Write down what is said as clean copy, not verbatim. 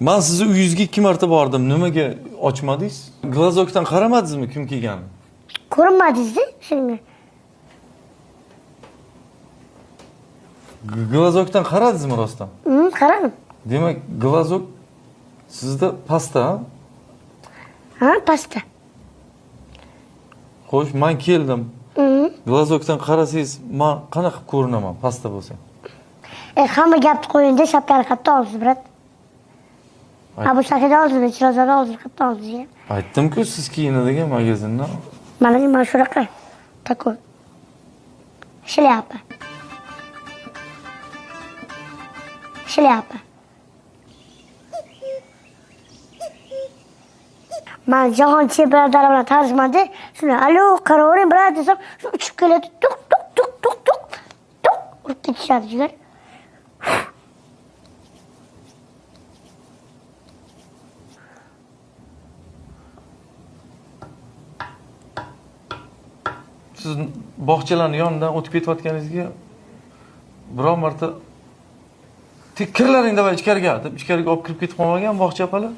Men sizni uyingizga 2 marta bordim. Nimaga ochmadingiz? Glazokdan qaramadingizmi kim kelganini? Ko'rinmadingiz-da shunga. Glazokdan qaradingizmi rostdan? Qaradim. Demak, glazok sizda pasta, ha? Ha, pasta. Xo'sh, men keldim. Glazokdan qarasangiz, men qanaqa qilib ko'rinaman pasta bo'lsa? Hamma gapni qo'ying-da, shapkani qayerdan oldingiz, brat? Ha, bu shakada oldingiz, chilozada oldingiz, qayerdan oldingiz? Aytdim-ku, siz kiyinadigan magazindan. Mana shunaqa. Такой. Шляпа. Шляпа. Men jahon chempionatlari bilan tanishmanda, shuni alo, qaravering brat desam, shu uchib keladi, tuq tuq tuq tuq tuq tuq urib ketishadi jigar. Siz bog'chalarning yonidan o'tib ketayotganingizga biror marta kirlaring deb ichkariga olib kirib ketib qolmagan bog'cha apalar?